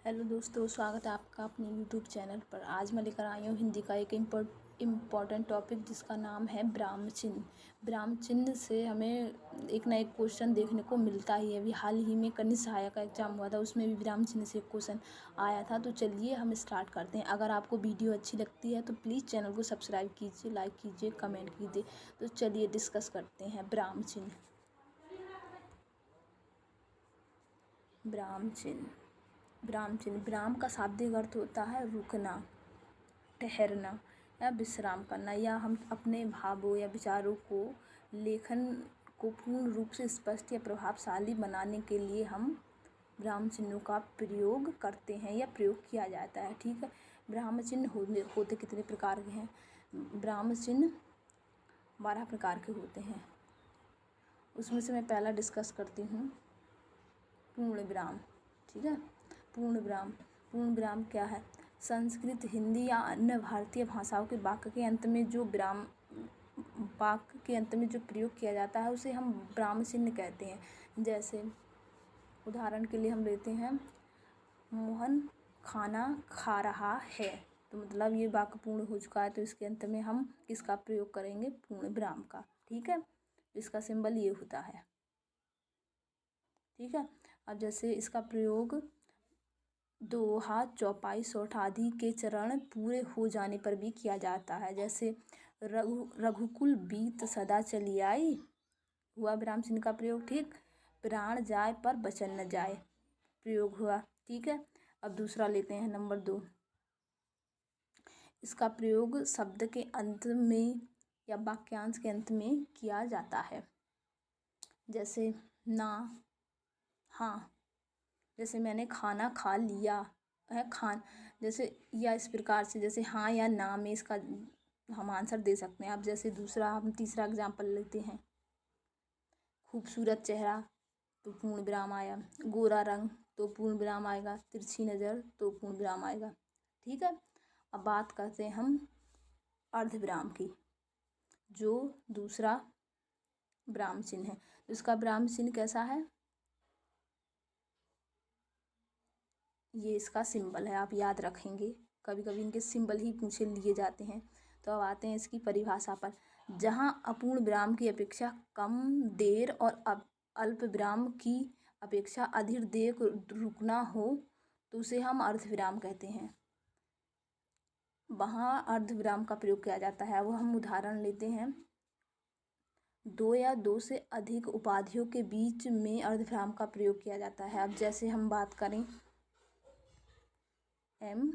Hello दोस्तों, स्वागत है आपका अपने यूट्यूब चैनल पर। आज मैं लेकर आई हूँ हिंदी का एक इम्पॉर्टेंट टॉपिक जिसका नाम है ब्राह्म चिन्ह। ब्राह्म चिन्ह से हमें एक ना एक क्वेश्चन देखने को मिलता ही है। अभी हाल ही में कनिष्ठ सहायक का एग्जाम हुआ था, उसमें भी ब्राह्म चिन्ह से एक क्वेश्चन आया था। तो चलिए हम स्टार्ट करते हैं। अगर आपको वीडियो अच्छी लगती है तो प्लीज़ चैनल को सब्सक्राइब कीजिए, लाइक कीजिए, कमेंट कीजिए। तो चलिए डिस्कस करते हैं ब्राह्म चिन्ह। ब्राह्म चिन्ह ब्राह्म का शाब्दिक अर्थ होता है रुकना, ठहरना या विश्राम करना, या हम अपने भावों या विचारों को लेखन को पूर्ण रूप से स्पष्ट या प्रभावशाली बनाने के लिए हम ब्राह्म चिन्हों का प्रयोग करते हैं या प्रयोग किया जाता है। ठीक है। ब्राह्म चिन्ह होते कितने प्रकार के हैं? ब्राह्म चिन्ह 12 प्रकार के होते हैं। उसमें से मैं पहला डिस्कस करती हूँ पूर्ण विराम। ठीक है। पूर्ण विराम क्या है? संस्कृत, हिंदी या अन्य भारतीय भाषाओं के वाक्य के अंत में जो प्रयोग किया जाता है उसे हम ब्राह्म चिन्ह कहते हैं। जैसे उदाहरण के लिए हम लेते हैं, मोहन खाना खा रहा है। तो मतलब ये वाक्य पूर्ण हो चुका है, तो इसके अंत में हम किसका प्रयोग करेंगे? पूर्ण विराम का। ठीक है। इसका सिंबल ये होता है। ठीक है। अब जैसे इसका प्रयोग दोहा, चौपाई, सौठ आदि के चरण पूरे हो जाने पर भी किया जाता है। जैसे रघुकुल बीत सदा चली आई, हुआ विराम चिन्ह का प्रयोग। ठीक। प्राण जाए पर वचन न जाए, प्रयोग हुआ। ठीक है। अब दूसरा लेते हैं, नंबर 2। इसका प्रयोग शब्द के अंत में या वाक्यांश के अंत में किया जाता है। जैसे ना, हाँ। जैसे मैंने खाना खा लिया है, जैसे, या इस प्रकार से, जैसे हाँ या ना में इसका हम आंसर दे सकते हैं। अब जैसे हम तीसरा एग्जाम्पल लेते हैं, खूबसूरत चेहरा तो पूर्ण विराम आया, गोरा रंग तो पूर्ण विराम आएगा, तिरछी नज़र तो पूर्ण विराम आएगा। ठीक है। अब बात करते हैं हम अर्धविराम की, जो दूसरा ब्राह्म चिन्ह है। तो इसका ब्राह्म चिन्ह कैसा है? ये इसका सिंबल है, आप याद रखेंगे। कभी कभी इनके सिंबल ही पूछे लिए जाते हैं। तो अब आते हैं इसकी परिभाषा पर। जहाँ अपूर्ण विराम की अपेक्षा कम देर और अल्प विराम की अपेक्षा अधिक देर रुकना हो तो उसे हम अर्धविराम कहते हैं। वहाँ अर्धविराम का प्रयोग किया जाता है। वो हम उदाहरण लेते हैं, 2 या 2 से अधिक उपाधियों के बीच में अर्धविराम का प्रयोग किया जाता है। अब जैसे हम बात करें एम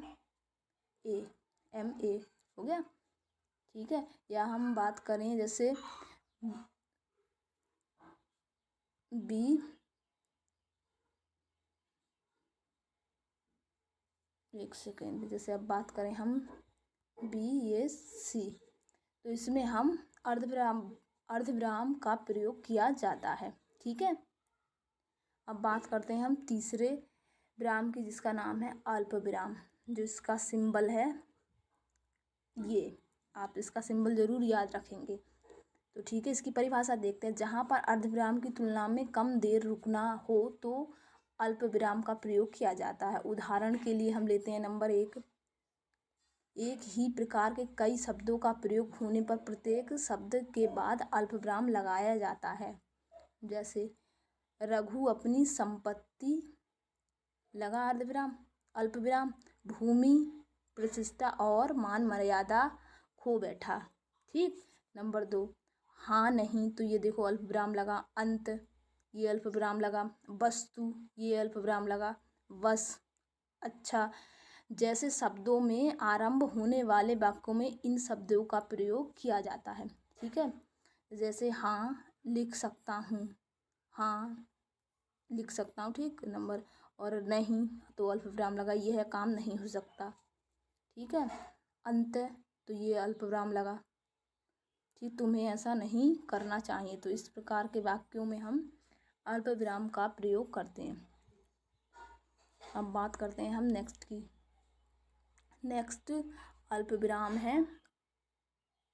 ए हो गया। ठीक है। या हम बात करें जैसे बी, एक सेकेंड, जैसे अब बात करें हम BSC, तो इसमें हम अर्धविराम का प्रयोग किया जाता है। ठीक है। अब बात करते हैं हम तीसरे विराम की, जिसका नाम है अल्प विराम, जो इसका सिंबल है ये। आप इसका सिंबल जरूर याद रखेंगे। तो ठीक है, इसकी परिभाषा देखते हैं। जहाँ पर अर्धविराम की तुलना में कम देर रुकना हो तो अल्प विराम का प्रयोग किया जाता है। उदाहरण के लिए हम लेते हैं नंबर 1, एक ही प्रकार के कई शब्दों का प्रयोग होने पर प्रत्येक शब्द के बाद अल्प विराम लगाया जाता है। जैसे रघु अपनी संपत्ति, लगा अर्धविराम, अल्प विराम, भूमि, प्रतिष्ठा और मान मर्यादा खो बैठा। ठीक। नंबर 2, हाँ नहीं, तो ये देखो अल्प विराम लगा, अंत, ये अल्प विराम लगा, वस्तु, ये अल्प विराम लगा, वश, अच्छा, जैसे शब्दों में आरंभ होने वाले वाक्यों में इन शब्दों का प्रयोग किया जाता है। ठीक है। जैसे हाँ लिख सकता हूँ, हाँ लिख सकता हूँ। ठीक। नंबर, और नहीं तो अल्प विराम लगा, यह काम नहीं हो सकता। ठीक है। अंत, तो ये अल्प विराम लगा, कि तुम्हें ऐसा नहीं करना चाहिए। तो इस प्रकार के वाक्यों में हम अल्प विराम का प्रयोग करते हैं। अब बात करते हैं हम नेक्स्ट की। नेक्स्ट अल्प विराम है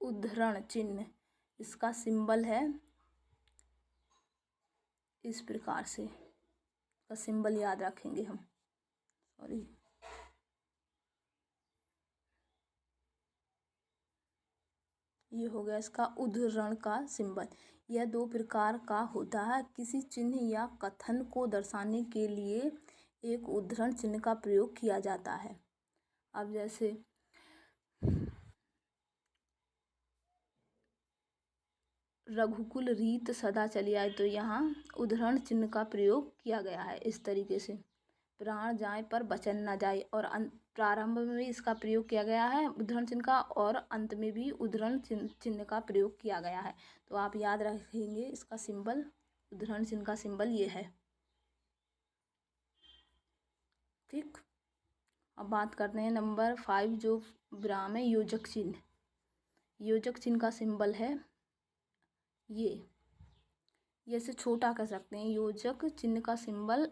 उद्धरण चिन्ह। इसका सिंबल है इस प्रकार से, इसका सिंबल याद रखेंगे हम। सॉरी, ये हो गया इसका उद्धरण का सिंबल। यह दो प्रकार का होता है। किसी चिन्ह या कथन को दर्शाने के लिए एक उद्धरण चिन्ह का प्रयोग किया जाता है। अब जैसे रघुकुल रीत सदा चली आए, तो यहाँ उद्धरण चिन्ह का प्रयोग किया गया है इस तरीके से। प्राण जाए पर वचन न जाए, और प्रारंभ में भी इसका प्रयोग किया गया है उद्धरण चिन्ह का, और अंत में भी उद्धरण चिन्ह का प्रयोग किया गया है। तो आप याद रखेंगे इसका सिंबल, उद्धरण चिन्ह का सिंबल ये है। ठीक, अब बात करते हैं नंबर 5 जो विराम है योजक चिन्ह। योजक चिन्ह का सिंबल है ये से छोटा कह सकते हैं। योजक चिन्ह का सिंबल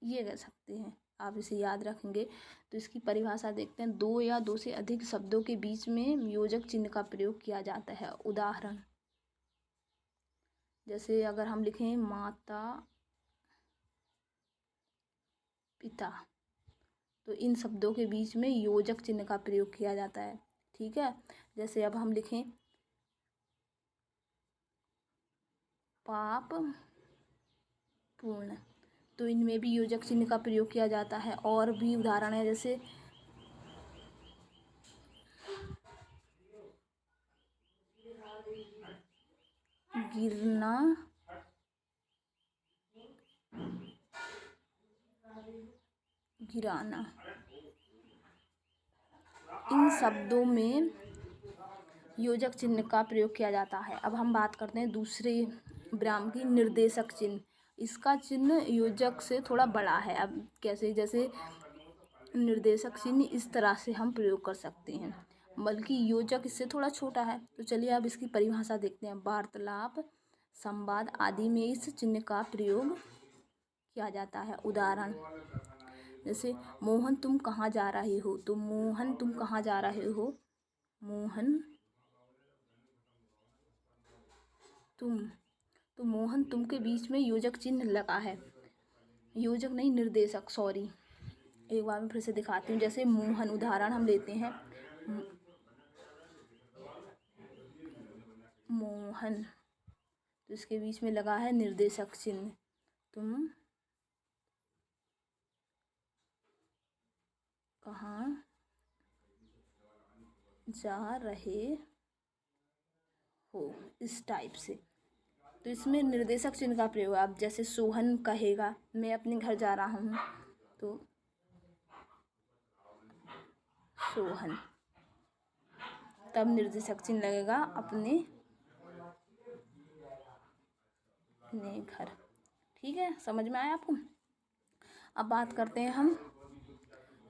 ये कह सकते हैं, आप इसे याद रखेंगे। तो इसकी परिभाषा देखते हैं। दो या दो से अधिक शब्दों के बीच में योजक चिन्ह का प्रयोग किया जाता है। उदाहरण जैसे अगर हम लिखें माता पिता, तो इन शब्दों के बीच में योजक चिन्ह का प्रयोग किया जाता है। ठीक है, जैसे अब हम लिखें पाप पूर्ण, तो इनमें भी योजक चिन्ह का प्रयोग किया जाता है। और भी उदाहरण है, जैसे गिरना, गिराना, इन शब्दों में योजक चिन्ह का प्रयोग किया जाता है। अब हम बात करते हैं दूसरे विराम की, निर्देशक चिन्ह। इसका चिन्ह योजक से थोड़ा बड़ा है। अब कैसे, जैसे निर्देशक चिन्ह इस तरह से हम प्रयोग कर सकते हैं, बल्कि योजक इससे थोड़ा छोटा है। तो चलिए अब इसकी परिभाषा देखते हैं। वार्तालाप, संवाद आदि में इस चिन्ह का प्रयोग किया जाता है। उदाहरण जैसे मोहन तुम कहाँ जा रहे हो, तो मोहन तुम कहाँ जा रहे हो, मोहन तुम, तो मोहन तुम के बीच में योजक चिन्ह लगा है। योजक नहीं, निर्देशक, सॉरी। एक बार मैं फिर से दिखाती हूँ। जैसे मोहन, उदाहरण हम लेते हैं मोहन, तो इसके बीच में लगा है निर्देशक चिन्ह। तुम कहाँ जा रहे हो, इस टाइप से। तो इसमें निर्देशक चिन्ह का प्रयोग। अब जैसे सोहन कहेगा मैं अपने घर जा रहा हूँ, तो सोहन, तब निर्देशक चिन्ह लगेगा अपने घर। ठीक है, समझ में आया आपको। अब बात करते हैं हम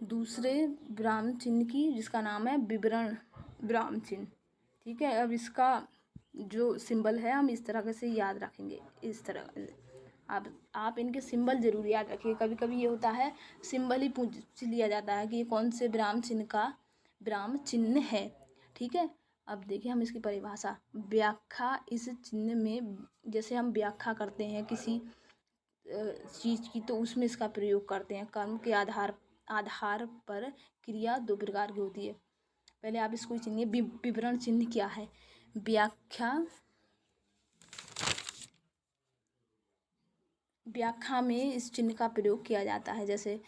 दूसरे विराम चिन्ह की, जिसका नाम है विवरण विराम चिन्ह। ठीक है, अब इसका जो सिंबल है हम इस तरह से याद रखेंगे। इस तरह आप इनके सिंबल जरूर याद रखिए। कभी कभी ये होता है सिंबल ही पूछ लिया जाता है कि ये कौन से विराम चिन्ह का विराम चिन्ह है। ठीक है, अब देखिए हम इसकी परिभाषा। व्याख्या, इस चिन्ह में जैसे हम व्याख्या करते हैं किसी चीज़ की, तो उसमें इसका प्रयोग करते हैं। कर्म के आधार पर क्रिया दो प्रकार की होती है। पहले आप इसको चिन्हिए, विवरण चिन्ह क्या है। व्याख्या में इस चिन्ह का प्रयोग किया जाता है। जैसे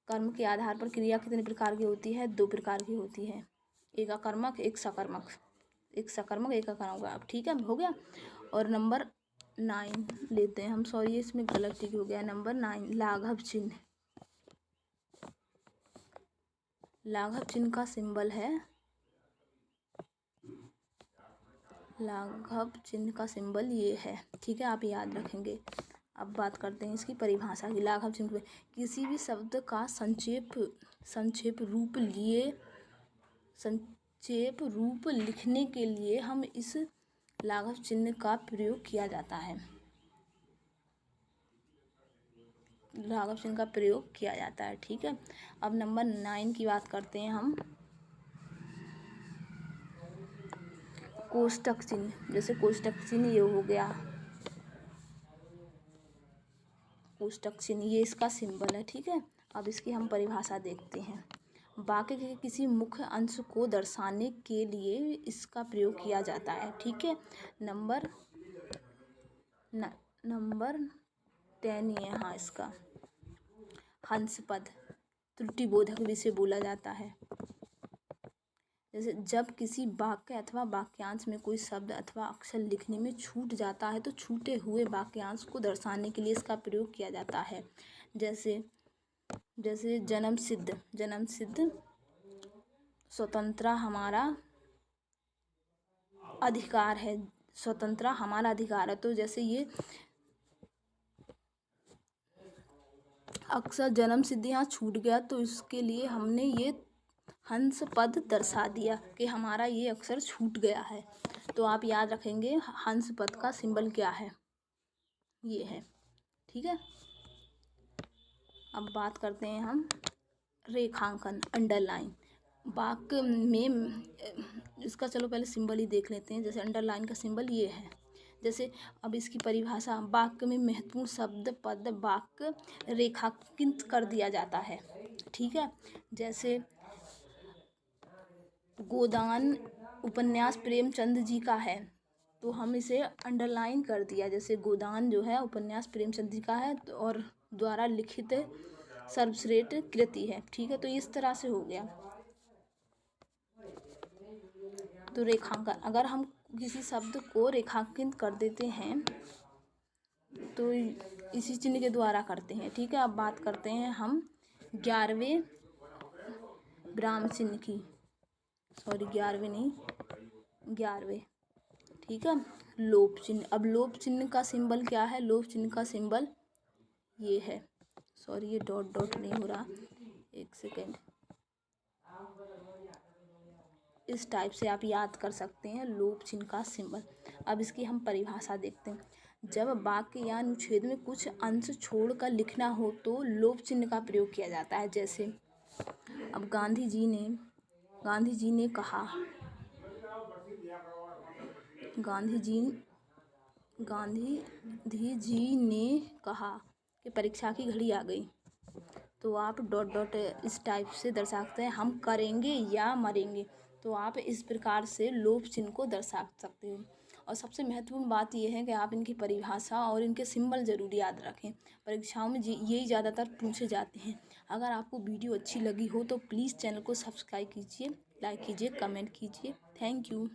कर्म के आधार पर क्रिया कितने प्रकार की होती है, दो प्रकार की होती है। एक अकर्मक, एक सकर्मक। एक सकर्मक, एक अकर्मक। अब ठीक है, हो गया। और नंबर 9 लेते हैं हम, सॉरी इसमें गलती हो गया। नंबर 9 लाघव चिन्ह। लाघव चिन्ह का सिंबल है, लाघव चिन्ह का सिंबल ये है। ठीक है, आप याद रखेंगे। अब बात करते हैं इसकी परिभाषा की। लाघव चिन्ह में किसी भी शब्द का संक्षेप रूप लिखने के लिए हम इस लाघव चिन्ह का प्रयोग किया जाता है। लाघव चिन्ह का प्रयोग किया जाता है। ठीक है, अब नंबर 9 की बात करते हैं हम, कोष्टक चिन्ह। जैसे कोष्टक चिन्ह ये हो गया, कोष्टक चिन्ह ये इसका सिंबल है। ठीक है, अब इसकी हम परिभाषा देखते हैं। वाक्य के किसी मुख्य अंश को दर्शाने के लिए इसका प्रयोग किया जाता है। ठीक है, नंबर 10 ये हाँ इसका हंस पद त्रुटिबोधक भी से बोला जाता है। जैसे जब किसी वाक्य अथवा वाक्यांश में कोई शब्द अथवा अक्षर लिखने में छूट जाता है तो छूटे हुए वाक्यांश को दर्शाने के लिए इसका प्रयोग किया जाता है। जैसे जन्म सिद्ध स्वतंत्रता हमारा अधिकार है, स्वतंत्रता हमारा अधिकार है। तो जैसे ये अक्सर जन्म सिद्ध यहाँ छूट गया तो इसके लिए हमने ये हंस पद दर्शा दिया कि हमारा ये अक्षर छूट गया है। तो आप याद रखेंगे हंस पद का सिंबल क्या है, ये है। ठीक है, अब बात करते हैं हम रेखांकन, अंडरलाइन। वाक्य में इसका चलो पहले सिंबल ही देख लेते हैं। जैसे अंडरलाइन का सिंबल ये है। जैसे अब इसकी परिभाषा, वाक्य में महत्वपूर्ण शब्द पद वाक्य रेखांकित कर दिया जाता है। ठीक है, जैसे गोदान उपन्यास प्रेमचंद जी का है तो हम इसे अंडरलाइन कर दिया। जैसे गोदान जो है उपन्यास प्रेमचंद जी का है और द्वारा लिखित सर्वश्रेष्ठ कृति है। ठीक है, तो इस तरह से हो गया। तो रेखांकन, अगर हम किसी शब्द को रेखांकित कर देते हैं तो इसी चिन्ह के द्वारा करते हैं। ठीक है, अब बात करते हैं हम 11वें विराम चिन्ह की, 11वें नहीं 11वें। ठीक है, लोप चिन्ह। अब लोप चिन्ह का सिंबल क्या है? लोप चिन्ह का सिंबल ये है। ये डॉट नहीं हो रहा, एक सेकेंड। इस टाइप से आप याद कर सकते हैं लोप चिन्ह का सिंबल। अब इसकी हम परिभाषा देखते हैं। जब वाक्य या अनुच्छेद में कुछ अंश छोड़कर लिखना हो तो लोप चिन्ह का प्रयोग किया जाता है। जैसे अब गांधी जी ने कहा, गांधी जी ने कहा कि परीक्षा की घड़ी आ गई। तो आप डॉट इस टाइप से दर्शा सकते हैं। हम करेंगे या मरेंगे, तो आप इस प्रकार से लोप चिन्ह को दर्शा सकते हो। और सबसे महत्वपूर्ण बात यह है कि आप इनकी परिभाषा और इनके सिंबल ज़रूर याद रखें। परीक्षाओं में यही ज़्यादातर पूछे जाते हैं। अगर आपको वीडियो अच्छी लगी हो तो प्लीज़ चैनल को सब्सक्राइब कीजिए, लाइक कीजिए, कमेंट कीजिए। Thank you.